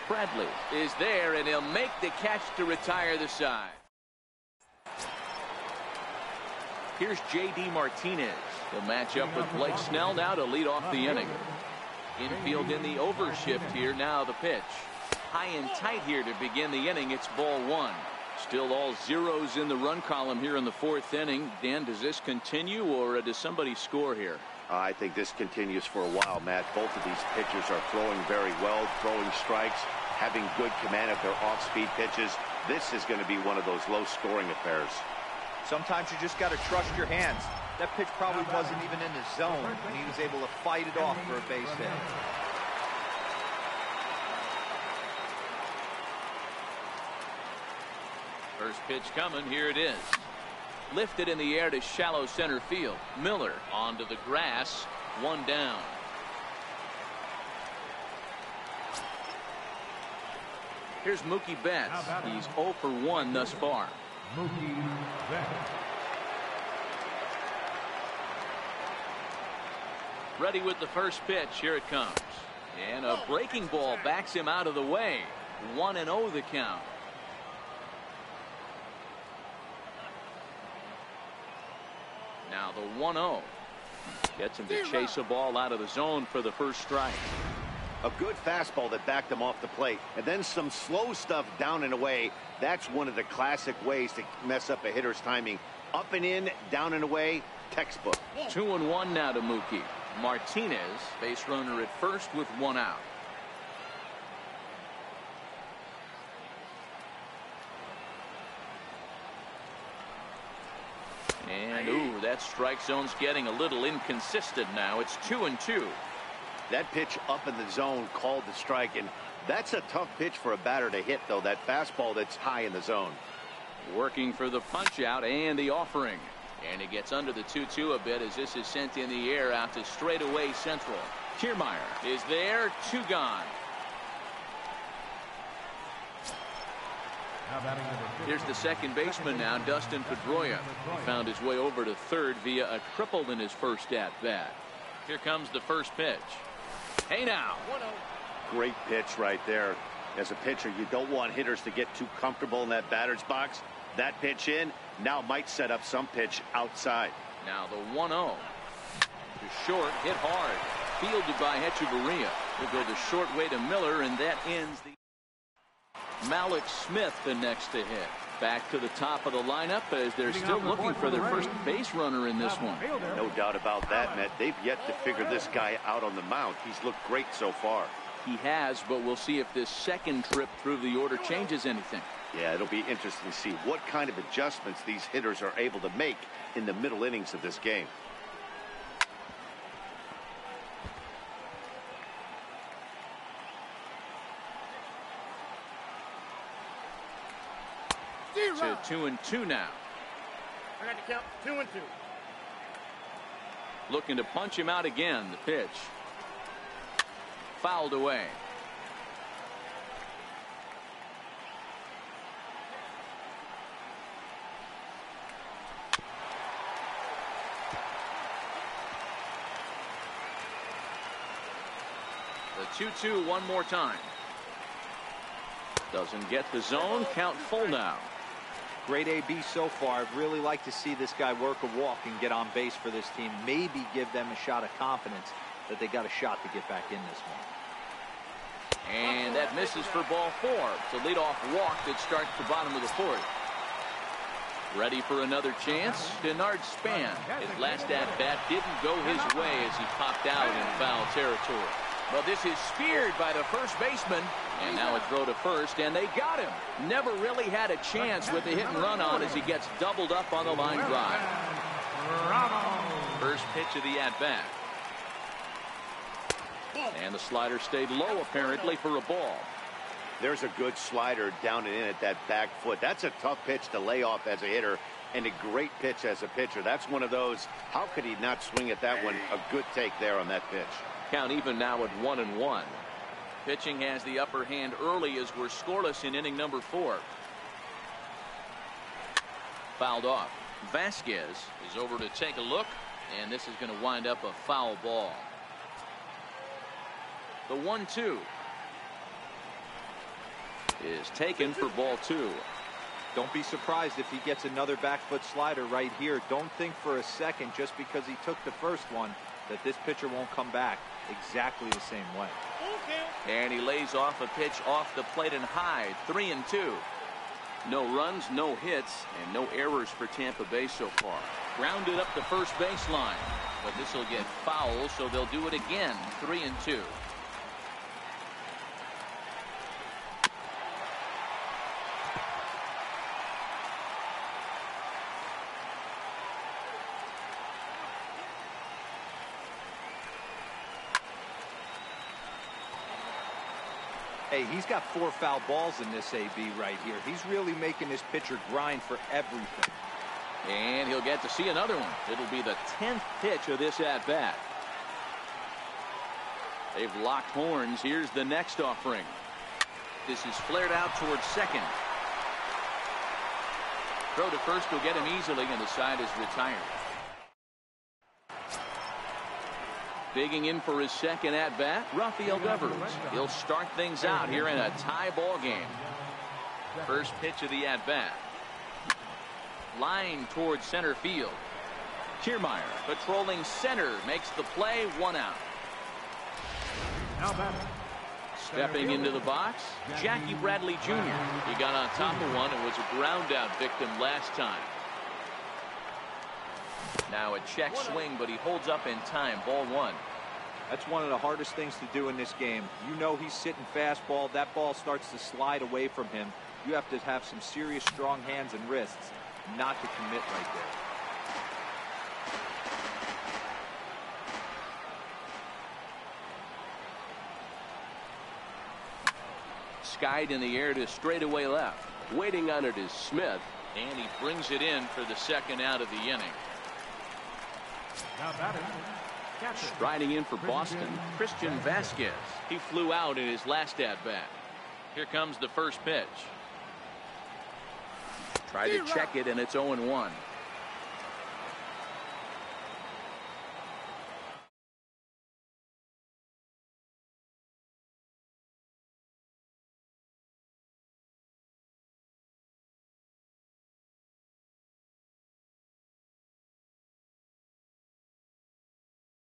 Bradley is there, and he'll make the catch to retire the side. Here's J.D. Martinez. He'll match up with Blake Snell now to lead off the inning. Infield in the overshift here. Now the pitch. High and tight here to begin the inning. It's ball 1. Still all zeros in the run column here in the 4th inning. Dan, does this continue, or does somebody score here? I think this continues for a while, Matt. Both of these pitchers are throwing very well, throwing strikes, having good command of their off-speed pitches. This is going to be one of those low-scoring affairs. Sometimes you just got to trust your hands. That pitch probably wasn't even in the zone, and he was able to fight it off for a base hit. First pitch coming. Here it is. Lifted in the air to shallow center field. Miller onto the grass. 1 down. Here's Mookie Betts. He's 0 for 1 thus far. Mookie Betts. Ready with the first pitch. Here it comes. And a breaking ball backs him out of the way. 1-0 the count. Now the 1-0 gets him to chase a ball out of the zone for the first strike. A good fastball that backed him off the plate, and then some slow stuff down and away. That's one of the classic ways to mess up a hitter's timing. Up and in, down and away, textbook. 2-1 now to Mookie. Martinez, base runner at first with 1 out. And ooh, that strike zone's getting a little inconsistent now. It's 2-2. That pitch up in the zone called the strike, and that's a tough pitch for a batter to hit, though. That fastball that's high in the zone. Working for the punch out and the offering. And he gets under the 2-2 a bit as this is sent in the air out to straightaway central. Kiermaier is there. 2 gone. Here's the second baseman now, Dustin Pedroia. He found his way over to third via a triple in his first at-bat. Here comes the first pitch. Hey now. Great pitch right there. As a pitcher, you don't want hitters to get too comfortable in that batter's box. That pitch in now might set up some pitch outside. Now the 1-0. To short, hit hard. Fielded by Hechavarria. He'll go the short way to Miller, and that ends the... Malik Smith the next to hit. Back to the top of the lineup as they're still looking for their first base runner in this one. No doubt about that, Matt. They've yet to figure this guy out on the mound. He's looked great so far. He has, but we'll see if this second trip through the order changes anything. Yeah, it'll be interesting to see what kind of adjustments these hitters are able to make in the middle innings of this game. To 2-2 now. I got to count 2-2. Looking to punch him out again. The pitch. Fouled away. The 2-2 one more time. Doesn't get the zone. Count full now. Great AB so far. I'd really like to see this guy work a walk and get on base for this team. Maybe give them a shot of confidence that they got a shot to get back in this one. And that misses for ball 4. It's a leadoff walk that starts the bottom of the 4th. Ready for another chance? Denard Span. His last at-bat didn't go his way as he popped out in foul territory. But this is speared by the first baseman. And now a throw to first, and they got him. Never really had a chance with the hit and run on as he gets doubled up on the line drive. First pitch of the at-bat. And the slider stayed low apparently for a ball. There's a good slider down and in at that back foot. That's a tough pitch to lay off as a hitter, and a great pitch as a pitcher. That's one of those, how could he not swing at that one? A good take there on that pitch. Count even now at 1-1. Pitching has the upper hand early as we're scoreless in inning number 4. Fouled off. Vasquez is over to take a look, and this is going to wind up a foul ball. The 1-2 is taken for ball 2. Don't be surprised if he gets another back foot slider right here. Don't think for a second just because he took the first one that this pitcher won't come back exactly the same way. And he lays off a pitch off the plate and high. 3-2. No runs, no hits, and no errors for Tampa Bay so far. Grounded up the first baseline, but this will get foul, so they'll do it again. 3-2. Hey, he's got 4 foul balls in this AB right here. He's really making this pitcher grind for everything. And he'll get to see another one. It'll be the 10th pitch of this at-bat. They've locked horns. Here's the next offering. This is flared out towards second. Throw to first will get him easily, and the side is retired. Digging in for his second at-bat, Rafael Devers. He'll start things out here in a tie ball game. First pitch of the at-bat. Line towards center field. Kiermaier patrolling center makes the play. 1 out. Stepping into the box, Jackie Bradley Jr. He got on top of one and was a ground out victim last time. Now a check swing, but he holds up in time. Ball 1. That's one of the hardest things to do in this game. You know he's sitting fastball. That ball starts to slide away from him. You have to have some serious strong hands and wrists not to commit right there. Skied in the air to straightaway left. Waiting on it is Smith, and he brings it in for the second out of the inning. Now batting, Striding in for Boston, Christian Vasquez. He flew out in his last at-bat. Here comes the first pitch. Tried to check it, and it's 0-1.